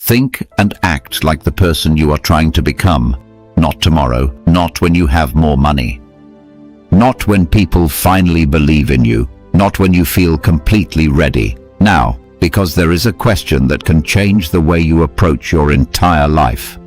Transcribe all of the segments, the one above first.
Think and act like the person you are trying to become. Not tomorrow, not when you have more money. Not when people finally believe in you, not when you feel completely ready. Now, because there is a question that can change the way you approach your entire life.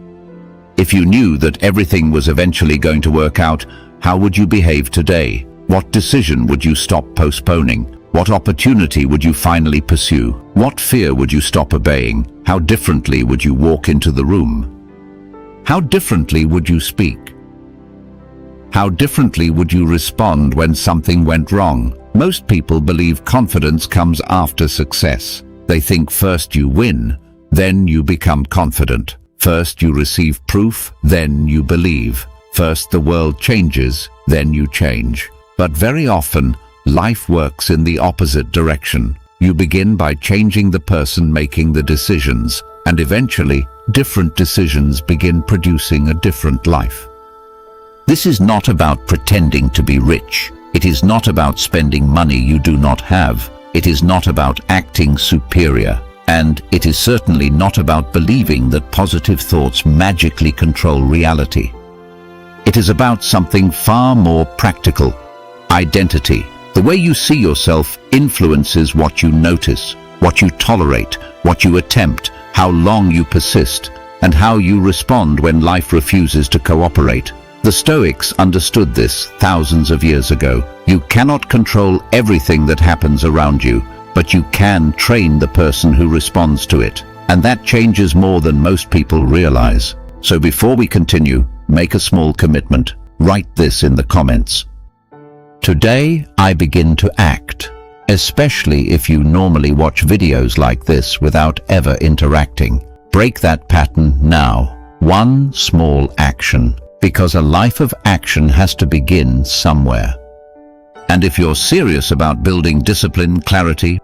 If you knew that everything was eventually going to work out, how would you behave today? What decision would you stop postponing? What opportunity would you finally pursue? What fear would you stop obeying? How differently would you walk into the room? How differently would you speak? How differently would you respond when something went wrong? Most people believe confidence comes after success. They think first you win, then you become confident. First you receive proof, then you believe. First the world changes, then you change. But very often, life works in the opposite direction. You begin by changing the person making the decisions, and eventually, different decisions begin producing a different life. This is not about pretending to be rich. It is not about spending money you do not have. It is not about acting superior. And it is certainly not about believing that positive thoughts magically control reality. It is about something far more practical. Identity. The way you see yourself influences what you notice, what you tolerate, what you attempt, how long you persist, and how you respond when life refuses to cooperate. The Stoics understood this thousands of years ago. You cannot control everything that happens around you, but you can train the person who responds to it. And that changes more than most people realize. So before we continue, make a small commitment. Write this in the comments. Today, I begin to act, especially if you normally watch videos like this without ever interacting. Break that pattern now. One small action, because a life of action has to begin somewhere. And if you're serious about building discipline, clarity,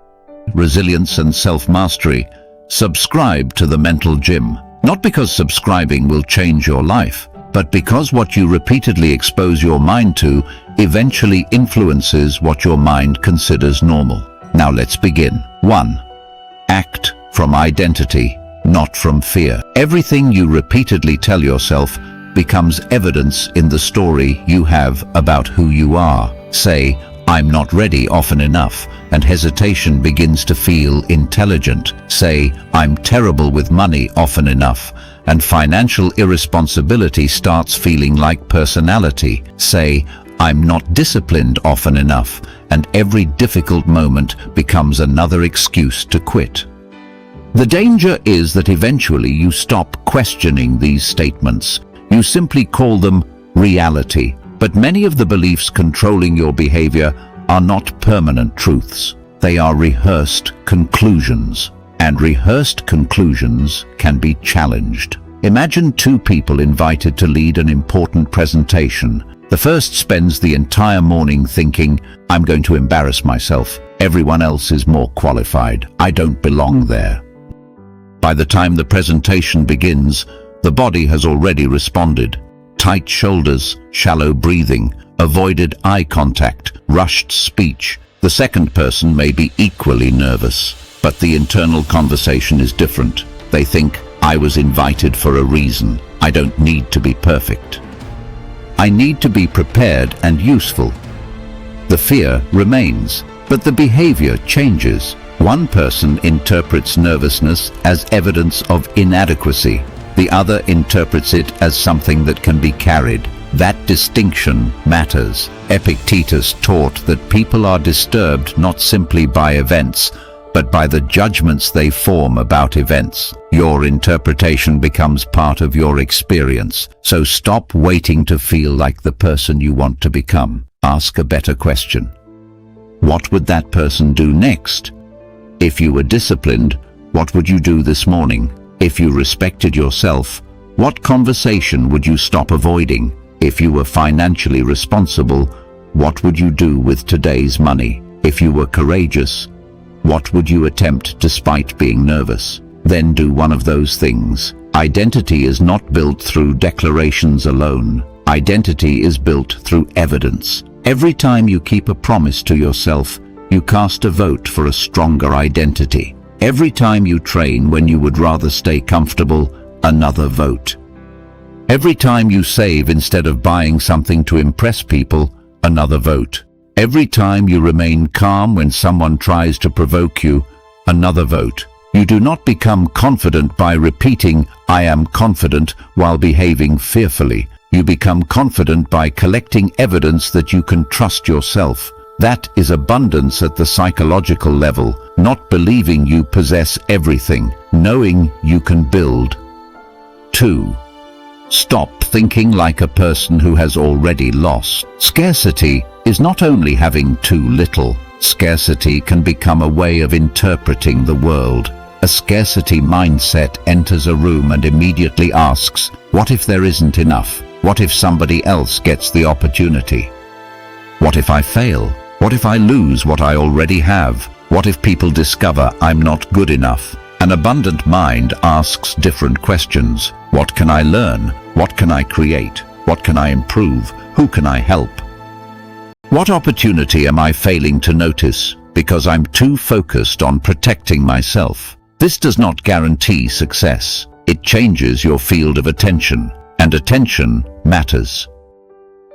resilience, and self-mastery, subscribe to the Mental Gym. Not because subscribing will change your life, but because what you repeatedly expose your mind to eventually influences what your mind considers normal. Now let's begin. 1. Act from identity, not from fear. Everything you repeatedly tell yourself becomes evidence in the story you have about who you are. Say, "I'm not ready" often enough, and hesitation begins to feel intelligent. Say, "I'm terrible with money" often enough, and financial irresponsibility starts feeling like personality. Say, "I'm not disciplined" often enough, and every difficult moment becomes another excuse to quit. The danger is that eventually you stop questioning these statements. You simply call them reality. But many of the beliefs controlling your behavior are not permanent truths. They are rehearsed conclusions. And rehearsed conclusions can be challenged. Imagine two people invited to lead an important presentation. The first spends the entire morning thinking, "I'm going to embarrass myself. Everyone else is more qualified. I don't belong there." By the time the presentation begins, the body has already responded. Tight shoulders, shallow breathing, avoided eye contact, rushed speech. The second person may be equally nervous, but the internal conversation is different. They think, "I was invited for a reason. I don't need to be perfect. I need to be prepared and useful." The fear remains, but the behavior changes. One person interprets nervousness as evidence of inadequacy. The other interprets it as something that can be carried. That distinction matters. Epictetus taught that people are disturbed not simply by events, but by the judgments they form about events. Your interpretation becomes part of your experience. So stop waiting to feel like the person you want to become. Ask a better question. What would that person do next? If you were disciplined, what would you do this morning? If you respected yourself, what conversation would you stop avoiding? If you were financially responsible, what would you do with today's money? If you were courageous, what would you attempt despite being nervous? Then do one of those things. Identity is not built through declarations alone. Identity is built through evidence. Every time you keep a promise to yourself, you cast a vote for a stronger identity. Every time you train when you would rather stay comfortable, another vote. Every time you save instead of buying something to impress people, another vote. Every time you remain calm when someone tries to provoke you, another vote. You do not become confident by repeating, "I am confident," while behaving fearfully. You become confident by collecting evidence that you can trust yourself. That is abundance at the psychological level, not believing you possess everything, knowing you can build. 2. Stop thinking like a person who has already lost. Scarcity is not only having too little. Scarcity can become a way of interpreting the world. A scarcity mindset enters a room and immediately asks, what if there isn't enough? What if somebody else gets the opportunity? What if I fail? What if I lose what I already have? What if people discover I'm not good enough? An abundant mind asks different questions. What can I learn? What can I create? What can I improve? Who can I help? What opportunity am I failing to notice because I'm too focused on protecting myself? This does not guarantee success. It changes your field of attention, and attention matters.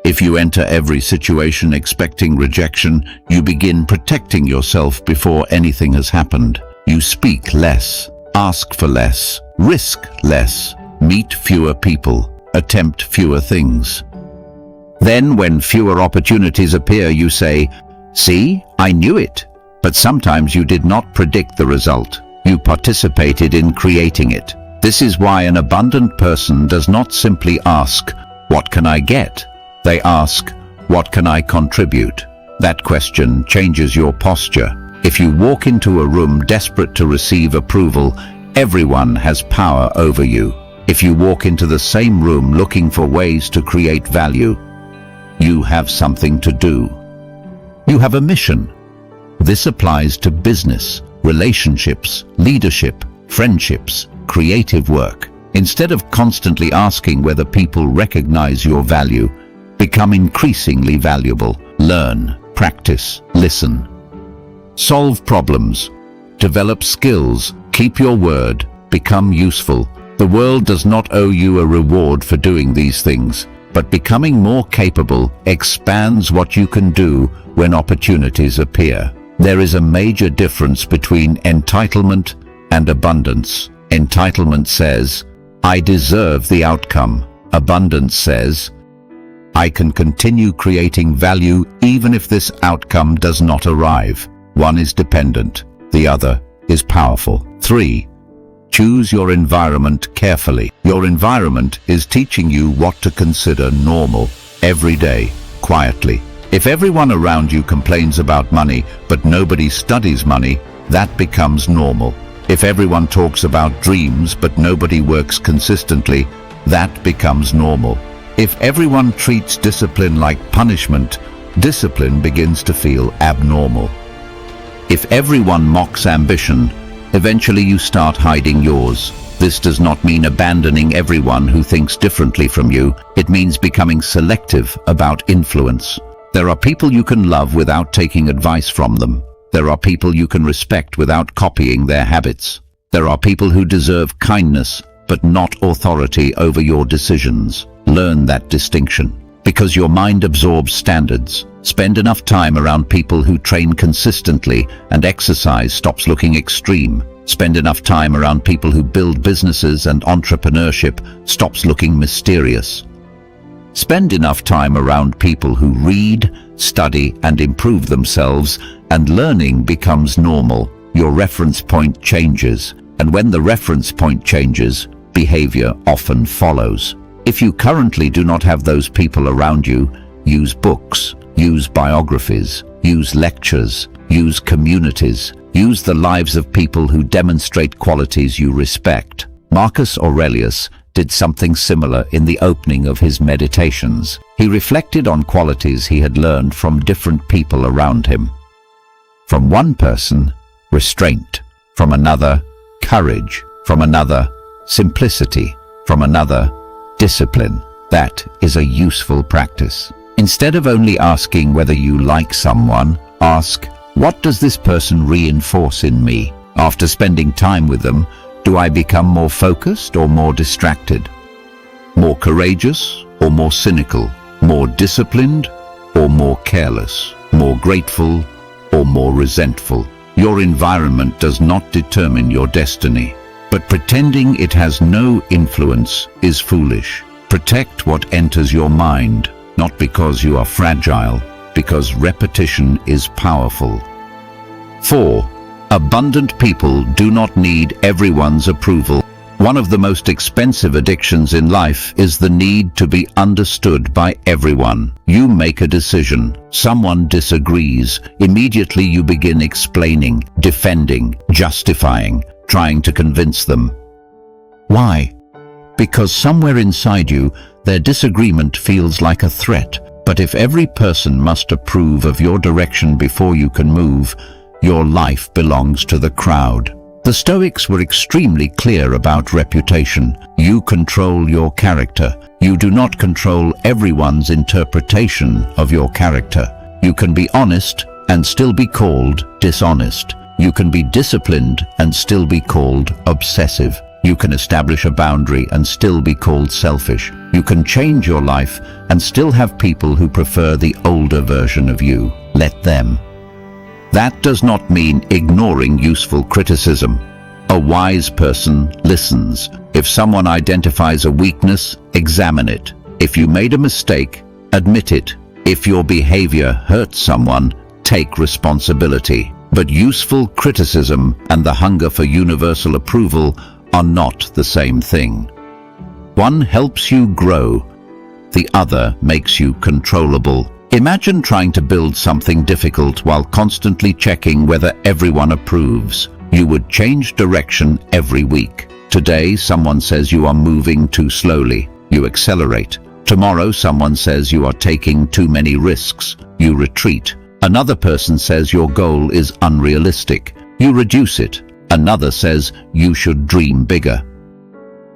If you enter every situation expecting rejection, you begin protecting yourself before anything has happened. You speak less, ask for less, risk less, meet fewer people, attempt fewer things. Then when fewer opportunities appear, you say, "See, I knew it." But sometimes you did not predict the result. You participated in creating it. This is why an abundant person does not simply ask, "What can I get?" They ask, "What can I contribute?" That question changes your posture. If you walk into a room desperate to receive approval, everyone has power over you. If you walk into the same room looking for ways to create value, you have something to do. You have a mission. This applies to business, relationships, leadership, friendships, creative work. Instead of constantly asking whether people recognize your value, become increasingly valuable. Learn, practice, listen. Solve problems. Develop skills. Keep your word. Become useful. The world does not owe you a reward for doing these things, but becoming more capable expands what you can do when opportunities appear. There is a major difference between entitlement and abundance. Entitlement says, "I deserve the outcome." Abundance says, "I can continue creating value even if this outcome does not arrive." One is dependent, the other is powerful. 3. Choose your environment carefully. Your environment is teaching you what to consider normal every day, quietly. If everyone around you complains about money, but nobody studies money, that becomes normal. If everyone talks about dreams, but nobody works consistently, that becomes normal. If everyone treats discipline like punishment, discipline begins to feel abnormal. If everyone mocks ambition, eventually you start hiding yours. This does not mean abandoning everyone who thinks differently from you. It means becoming selective about influence. There are people you can love without taking advice from them. There are people you can respect without copying their habits. There are people who deserve kindness, but not authority over your decisions. Learn that distinction. Because your mind absorbs standards. Spend enough time around people who train consistently and exercise stops looking extreme. Spend enough time around people who build businesses and entrepreneurship stops looking mysterious. Spend enough time around people who read, study, and improve themselves, and learning becomes normal. Your reference point changes, and when the reference point changes, behavior often follows. If you currently do not have those people around you, use books, use biographies, use lectures, use communities, use the lives of people who demonstrate qualities you respect. Marcus Aurelius did something similar in the opening of his meditations. He reflected on qualities he had learned from different people around him. From one person, restraint. From another, courage. From another, simplicity. From another, discipline. That is a useful practice. Instead of only asking whether you like someone, ask, what does this person reinforce in me? After spending time with them, do I become more focused or more distracted? More courageous or more cynical? More disciplined or more careless? More grateful or more resentful? Your environment does not determine your destiny, but pretending it has no influence is foolish. Protect what enters your mind, not because you are fragile, because repetition is powerful. 4. Abundant people do not need everyone's approval. One of the most expensive addictions in life is the need to be understood by everyone. You make a decision, someone disagrees, immediately you begin explaining, defending, justifying, trying to convince them. Why? Because somewhere inside you, their disagreement feels like a threat. But if every person must approve of your direction before you can move, your life belongs to the crowd. The Stoics were extremely clear about reputation. You control your character. You do not control everyone's interpretation of your character. You can be honest and still be called dishonest. You can be disciplined and still be called obsessive. You can establish a boundary and still be called selfish. You can change your life and still have people who prefer the older version of you. Let them. That does not mean ignoring useful criticism. A wise person listens. If someone identifies a weakness, examine it. If you made a mistake, admit it. If your behavior hurts someone, take responsibility. But useful criticism and the hunger for universal approval are not the same thing. One helps you grow, the other makes you controllable. Imagine trying to build something difficult while constantly checking whether everyone approves. You would change direction every week. Today, someone says you are moving too slowly. You accelerate. Tomorrow, someone says you are taking too many risks. You retreat. Another person says your goal is unrealistic. You reduce it. Another says you should dream bigger.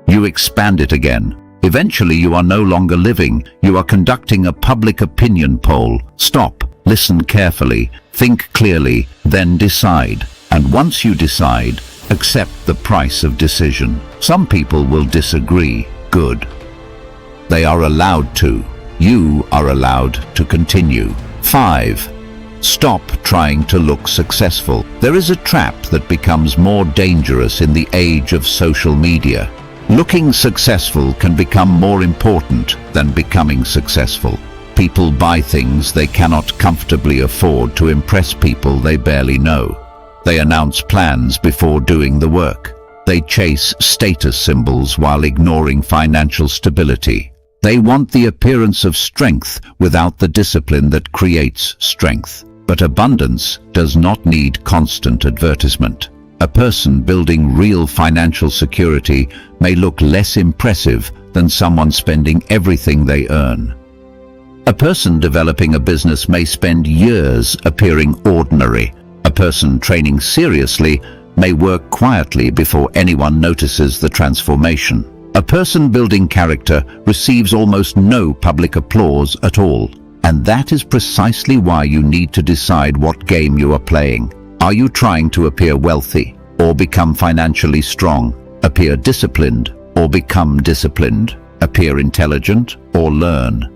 You expand it again. Eventually, you are no longer living. You are conducting a public opinion poll. Stop, listen carefully, think clearly, then decide. And once you decide, accept the price of decision. Some people will disagree. Good. They are allowed to. You are allowed to continue. 5. Stop trying to look successful. There is a trap that becomes more dangerous in the age of social media. Looking successful can become more important than becoming successful. People buy things they cannot comfortably afford to impress people they barely know. They announce plans before doing the work. They chase status symbols while ignoring financial stability. They want the appearance of strength without the discipline that creates strength. But abundance does not need constant advertisement. A person building real financial security may look less impressive than someone spending everything they earn. A person developing a business may spend years appearing ordinary. A person training seriously may work quietly before anyone notices the transformation. A person building character receives almost no public applause at all. And that is precisely why you need to decide what game you are playing. Are you trying to appear wealthy or become financially strong? Appear disciplined or become disciplined? Appear intelligent or learn?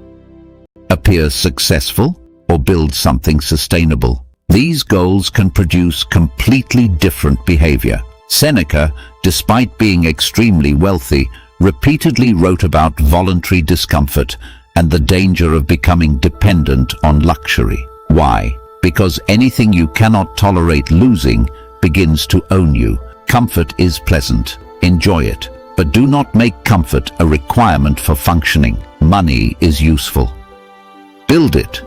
Appear successful or build something sustainable? These goals can produce completely different behavior. Seneca, despite being extremely wealthy, repeatedly wrote about voluntary discomfort and the danger of becoming dependent on luxury. Why? Because anything you cannot tolerate losing begins to own you. Comfort is pleasant. Enjoy it. But do not make comfort a requirement for functioning. Money is useful. Build it.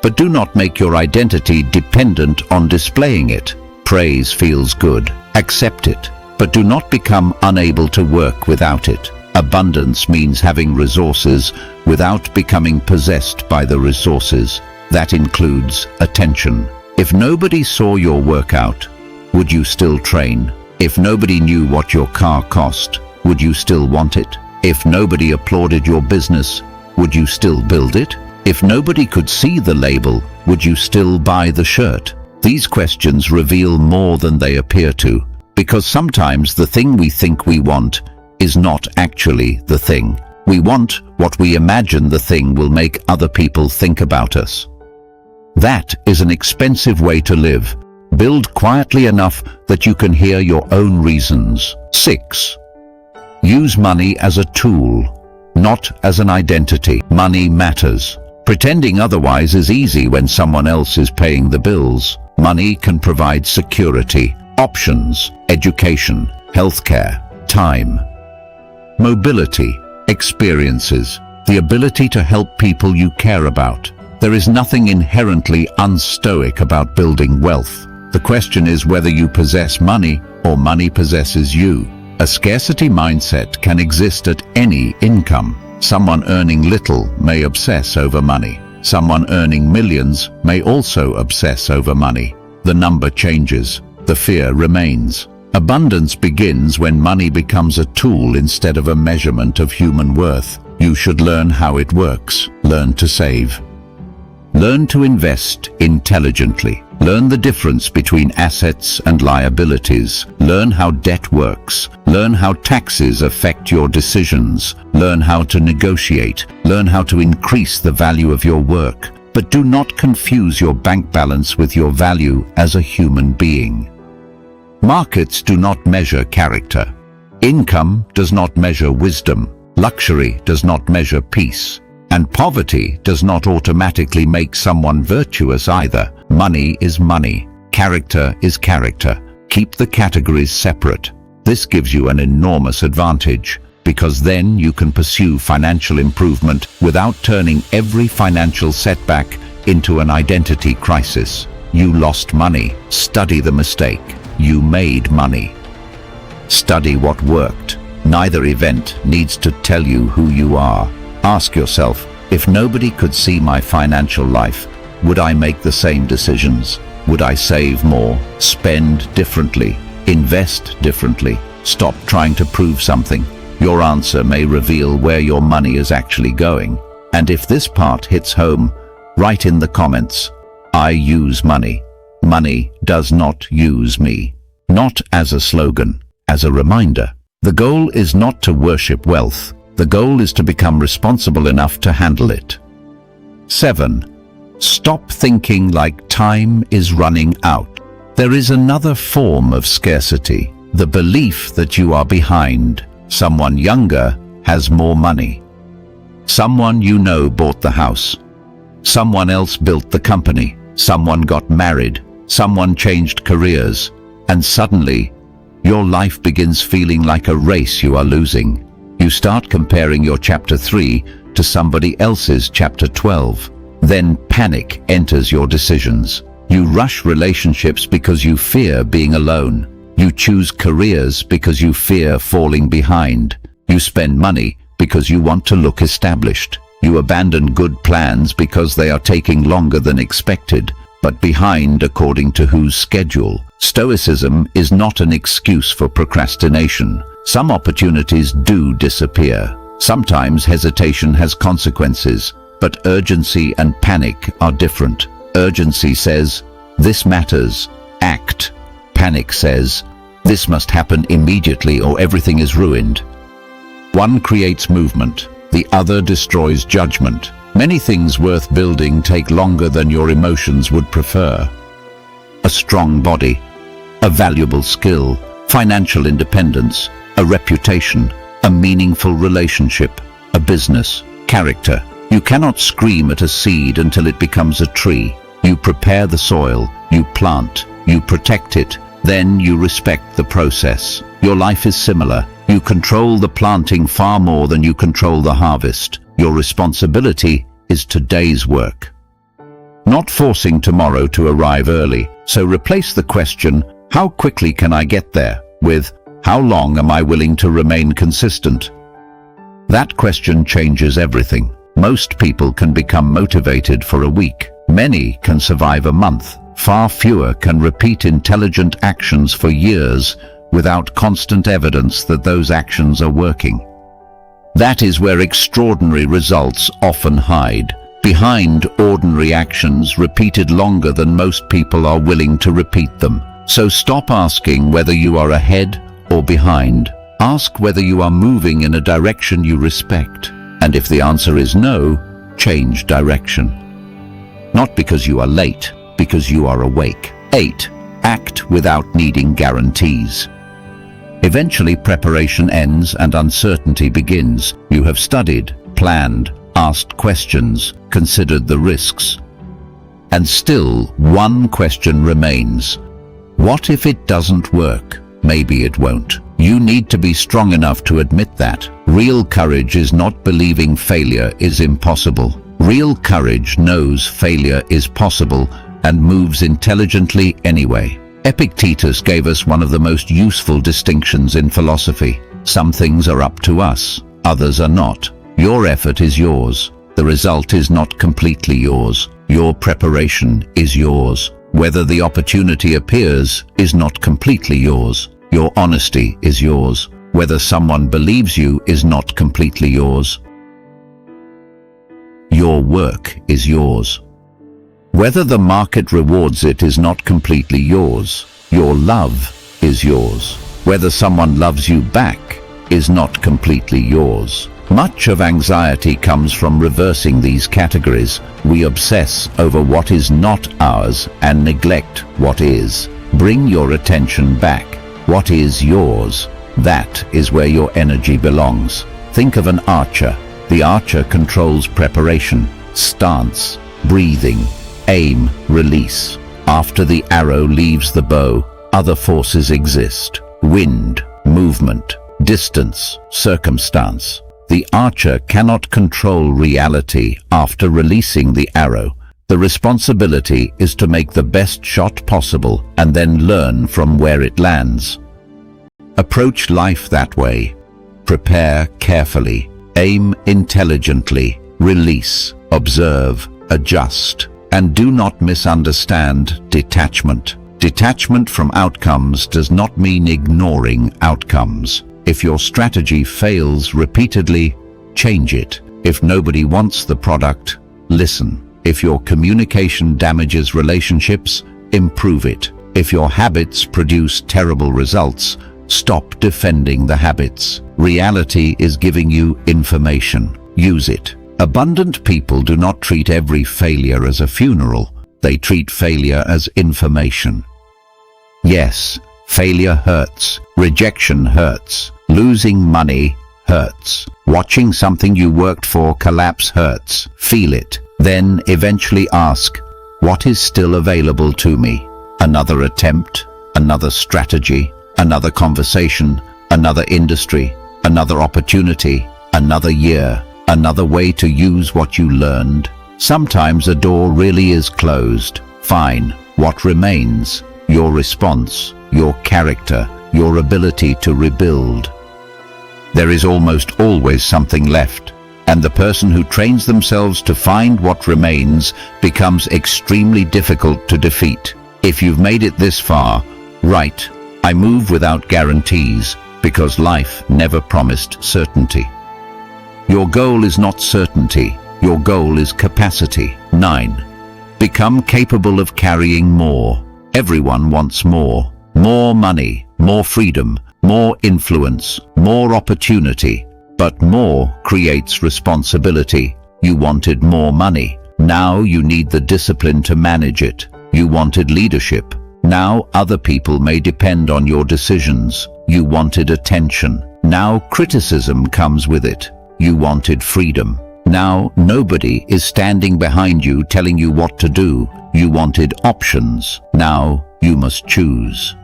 But do not make your identity dependent on displaying it. Praise feels good. Accept it. But do not become unable to work without it. Abundance means having resources without becoming possessed by the resources. That includes attention. If nobody saw your workout, would you still train? If nobody knew what your car cost, would you still want it? If nobody applauded your business, would you still build it? If nobody could see the label, would you still buy the shirt? These questions reveal more than they appear to. Because sometimes the thing we think we want is not actually the thing. We want what we imagine the thing will make other people think about us. That is an expensive way to live. Build quietly enough that you can hear your own reasons. 6. Use money as a tool, not as an identity. Money matters. Pretending otherwise is easy when someone else is paying the bills. Money can provide security, options, education, healthcare, time, mobility, experiences, the ability to help people you care about. There is nothing inherently unstoic about building wealth. The question is whether you possess money or money possesses you. A scarcity mindset can exist at any income. Someone earning little may obsess over money. Someone earning millions may also obsess over money. The number changes. The fear remains. Abundance begins when money becomes a tool instead of a measurement of human worth. You should learn how it works. Learn to save. Learn to invest intelligently. Learn the difference between assets and liabilities. Learn how debt works. Learn how taxes affect your decisions. Learn how to negotiate. Learn how to increase the value of your work. But do not confuse your bank balance with your value as a human being. Markets do not measure character. Income does not measure wisdom. Luxury does not measure peace. And poverty does not automatically make someone virtuous either. Money is money. Character is character. Keep the categories separate. This gives you an enormous advantage, because then you can pursue financial improvement without turning every financial setback into an identity crisis. You lost money. Study the mistake. You made money. Study what worked. Neither event needs to tell you who you are. Ask yourself, if nobody could see my financial life, would I make the same decisions? Would I save more, spend differently, invest differently, stop trying to prove something? Your answer may reveal where your money is actually going. And if this part hits home, write in the comments, I use money. Money does not use me. Not as a slogan, as a reminder. The goal is not to worship wealth. The goal is to become responsible enough to handle it. 7. Stop thinking like time is running out. There is another form of scarcity, the belief that you are behind. Someone younger has more money. Someone you know bought the house. Someone else built the company. Someone got married. Someone changed careers. And suddenly, your life begins feeling like a race you are losing. You start comparing your chapter 3 to somebody else's chapter 12. Then panic enters your decisions. You rush relationships because you fear being alone. You choose careers because you fear falling behind. You spend money because you want to look established. You abandon good plans because they are taking longer than expected, but behind according to whose schedule. Stoicism is not an excuse for procrastination. Some opportunities do disappear. Sometimes hesitation has consequences, but urgency and panic are different. Urgency says, this matters, act. Panic says, this must happen immediately or everything is ruined. One creates movement, the other destroys judgment. Many things worth building take longer than your emotions would prefer. A strong body, a valuable skill, financial independence, a reputation, a meaningful relationship, a business, character. You cannot scream at a seed until it becomes a tree. You prepare the soil, you plant, you protect it, then you respect the process. Your life is similar. You control the planting far more than you control the harvest. Your responsibility is today's work. Not forcing tomorrow to arrive early, so replace the question, how quickly can I get there, with, how long am I willing to remain consistent? That question changes everything. Most people can become motivated for a week. Many can survive a month. Far fewer can repeat intelligent actions for years without constant evidence that those actions are working. That is where extraordinary results often hide. Behind ordinary actions repeated longer than most people are willing to repeat them. So stop asking whether you are ahead or behind. Ask whether you are moving in a direction you respect. And if the answer is no, change direction. Not because you are late, because you are awake. 8. Act without needing guarantees. Eventually preparation ends and uncertainty begins. You have studied, planned, asked questions, considered the risks. And still, one question remains. What if it doesn't work? Maybe it won't. You need to be strong enough to admit that. Real courage is not believing failure is impossible. Real courage knows failure is possible and moves intelligently anyway. Epictetus gave us one of the most useful distinctions in philosophy. Some things are up to us, others are not. Your effort is yours. The result is not completely yours. Your preparation is yours. Whether the opportunity appears is not completely yours. Your honesty is yours. Whether someone believes you is not completely yours. Your work is yours. Whether the market rewards it is not completely yours. Your love is yours. Whether someone loves you back is not completely yours. Much of anxiety comes from reversing these categories. We obsess over what is not ours and neglect what is. Bring your attention back. What is yours? That is where your energy belongs. Think of an archer. The archer controls preparation, stance, breathing, aim, release. After the arrow leaves the bow, other forces exist. Wind, movement, distance, circumstance. The archer cannot control reality after releasing the arrow. The responsibility is to make the best shot possible and then learn from where it lands. Approach life that way. Prepare carefully. Aim intelligently. Release, observe, adjust. And do not misunderstand detachment. Detachment from outcomes does not mean ignoring outcomes. If your strategy fails repeatedly, change it. If nobody wants the product, listen. If your communication damages relationships, improve it. If your habits produce terrible results, stop defending the habits. Reality is giving you information. Use it. Abundant people do not treat every failure as a funeral. They treat failure as information. Yes, failure hurts. Rejection hurts. Losing money hurts. Watching something you worked for collapse hurts. Feel it. Then eventually ask, what is still available to me? Another attempt, another strategy, another conversation, another industry, another opportunity, another year, another way to use what you learned. Sometimes a door really is closed. Fine. What remains? Your response, your character, your ability to rebuild. There is almost always something left, and the person who trains themselves to find what remains becomes extremely difficult to defeat. If you've made it this far, right, I move without guarantees because life never promised certainty. Your goal is not certainty, your goal is capacity. 9. Become capable of carrying more. Everyone wants more. More money, more freedom, more influence, more opportunity. But more creates responsibility. You wanted more money. Now you need the discipline to manage it. You wanted leadership. Now other people may depend on your decisions. You wanted attention. Now criticism comes with it. You wanted freedom. Now nobody is standing behind you telling you what to do. You wanted options. Now you must choose.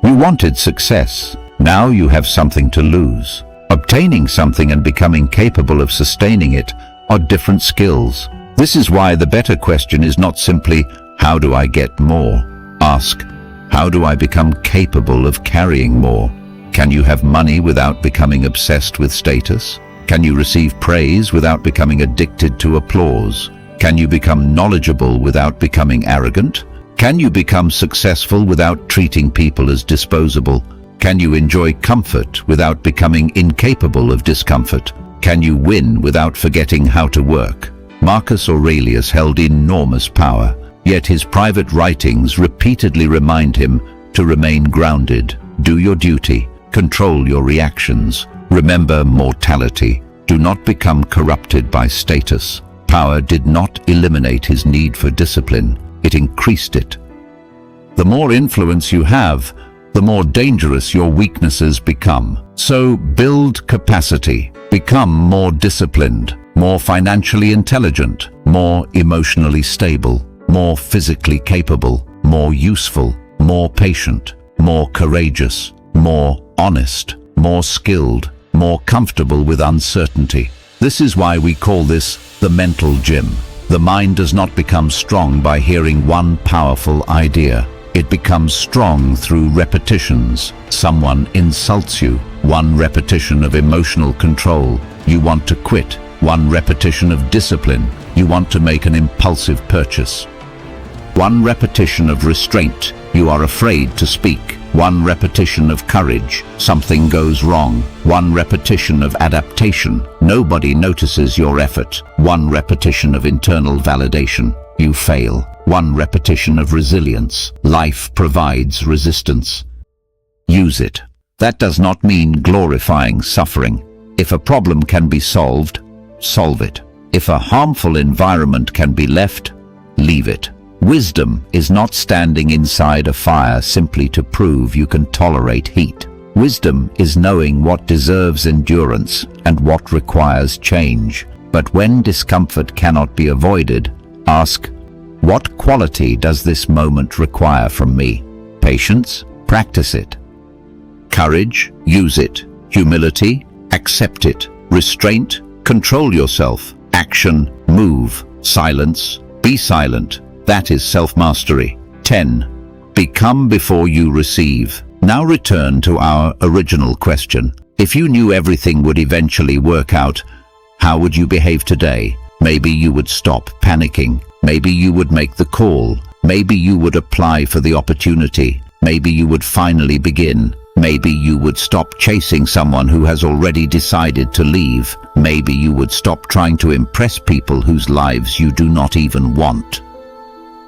You wanted success. Now you have something to lose. Obtaining something and becoming capable of sustaining it are different skills. This is why the better question is not simply, how do I get more? Ask, how do I become capable of carrying more? Can you have money without becoming obsessed with status? Can you receive praise without becoming addicted to applause? Can you become knowledgeable without becoming arrogant? Can you become successful without treating people as disposable? Can you enjoy comfort without becoming incapable of discomfort? Can you win without forgetting how to work? Marcus Aurelius held enormous power, Yet his private writings repeatedly remind him to remain grounded. Do your duty. Control your reactions. Remember mortality. Do not become corrupted by status. Power did not eliminate his need for discipline. It increased it. The more influence you have, the more dangerous your weaknesses become. So build capacity. Become more disciplined, more financially intelligent, more emotionally stable, more physically capable, more useful, more patient, more courageous, more honest, more skilled, more comfortable with uncertainty. This is why we call this the mental gym. The mind does not become strong by hearing one powerful idea. It becomes strong through repetitions. Someone insults you. One repetition of emotional control. You want to quit. One repetition of discipline. You want to make an impulsive purchase. One repetition of restraint. You are afraid to speak. One repetition of courage. Something goes wrong. One repetition of adaptation. Nobody notices your effort. One repetition of internal validation. You fail. One repetition of resilience. Life provides resistance. Use it. That does not mean glorifying suffering. If a problem can be solved, solve it. If a harmful environment can be left, leave it. Wisdom is not standing inside a fire simply to prove you can tolerate heat. Wisdom is knowing what deserves endurance and what requires change. But when discomfort cannot be avoided, ask, what quality does this moment require from me? Patience? Practice it. Courage? Use it. Humility? Accept it. Restraint? Control yourself. Action? Move. Silence? Be silent. That is self-mastery. 10. Become before you receive. Now return to our original question. If you knew everything would eventually work out, how would you behave today? Maybe you would stop panicking. Maybe you would make the call. Maybe you would apply for the opportunity. Maybe you would finally begin. Maybe you would stop chasing someone who has already decided to leave. Maybe you would stop trying to impress people whose lives you do not even want.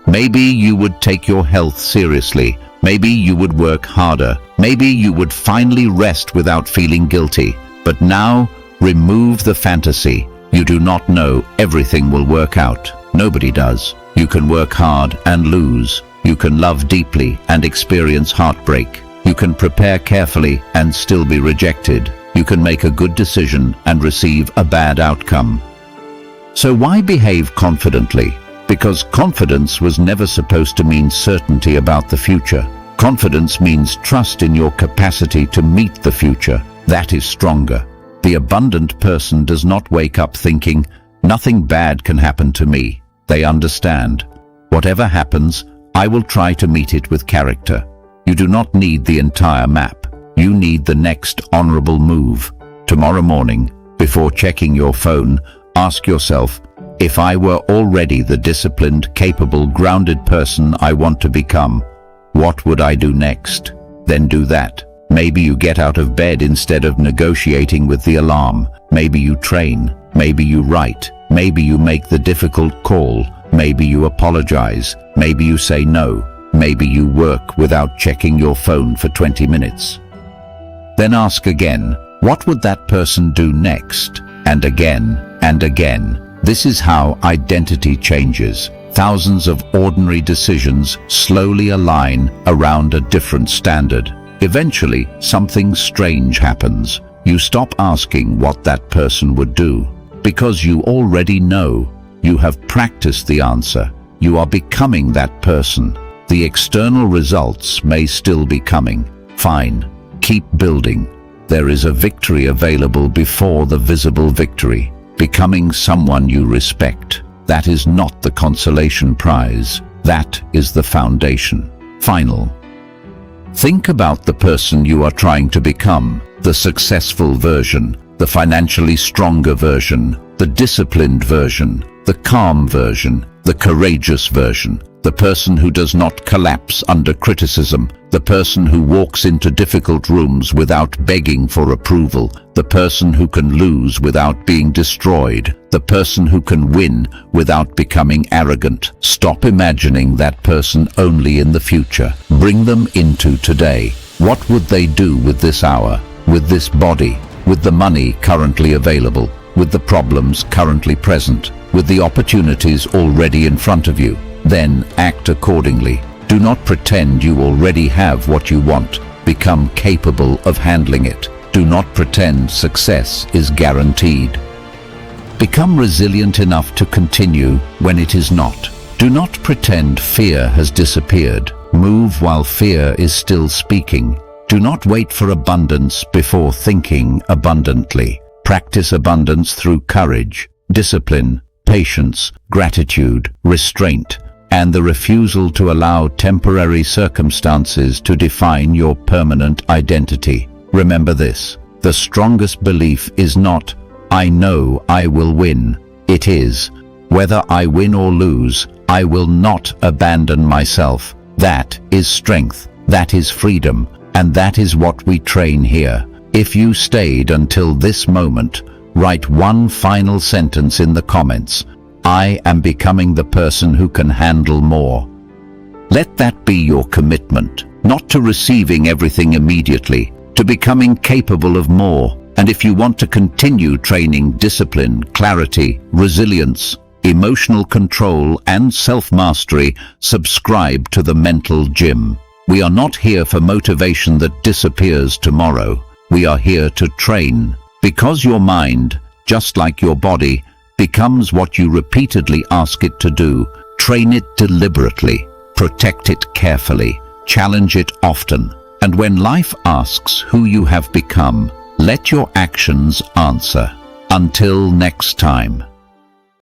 Maybe you would take your health seriously. Maybe you would work harder. Maybe you would finally rest without feeling guilty. But now, remove the fantasy. You do not know everything will work out. Nobody does. You can work hard and lose. You can love deeply and experience heartbreak. You can prepare carefully and still be rejected. You can make a good decision and receive a bad outcome. So why behave confidently? Because confidence was never supposed to mean certainty about the future. Confidence means trust in your capacity to meet the future. That is stronger. The abundant person does not wake up thinking, nothing bad can happen to me. They understand. Whatever happens, I will try to meet it with character. You do not need the entire map. You need the next honorable move. Tomorrow morning, before checking your phone, ask yourself, if I were already the disciplined, capable, grounded person I want to become, what would I do next? Then do that. Maybe you get out of bed instead of negotiating with the alarm. Maybe you train. Maybe you write. Maybe you make the difficult call. Maybe you apologize. Maybe you say no. Maybe you work without checking your phone for 20 minutes. Then ask again, what would that person do next? And again, and again. This is how identity changes. Thousands of ordinary decisions slowly align around a different standard. Eventually, something strange happens. You stop asking what that person would do. Because you already know. You have practiced the answer. You are becoming that person. The external results may still be coming. Fine. Keep building. There is a victory available before the visible victory. Becoming someone you respect. That is not the consolation prize. That is the foundation. Final. Think about the person you are trying to become. The successful version. The financially stronger version. The disciplined version. The calm version. The courageous version. the person who does not collapse under criticism, the person who walks into difficult rooms without begging for approval, the person who can lose without being destroyed, the person who can win without becoming arrogant. Stop imagining that person only in the future. Bring them into today. What would they do with this hour, with this body, with the money currently available, with the problems currently present, with the opportunities already in front of you? Then act accordingly. Do not pretend you already have what you want. Become capable of handling it. Do not pretend success is guaranteed. Become resilient enough to continue when it is not. Do not pretend fear has disappeared. Move while fear is still speaking. Do not wait for abundance before thinking abundantly. Practice abundance through courage, discipline, patience, gratitude, restraint, and the refusal to allow temporary circumstances to define your permanent identity. Remember this: the strongest belief is not, "I know I will win." It is, "Whether I win or lose, I will not abandon myself." That is strength, that is freedom, and that is what we train here. If you stayed until this moment, write one final sentence in the comments: "I am becoming the person who can handle more." Let that be your commitment, not to receiving everything immediately, to becoming capable of more. And if you want to continue training discipline, clarity, resilience, emotional control, and self-mastery, subscribe to the Mental Gym. We are not here for motivation that disappears tomorrow. We are here to train, because your mind, just like your body, becomes what you repeatedly ask it to do. Train it deliberately, protect it carefully, challenge it often. And when life asks who you have become, let your actions answer. Until next time.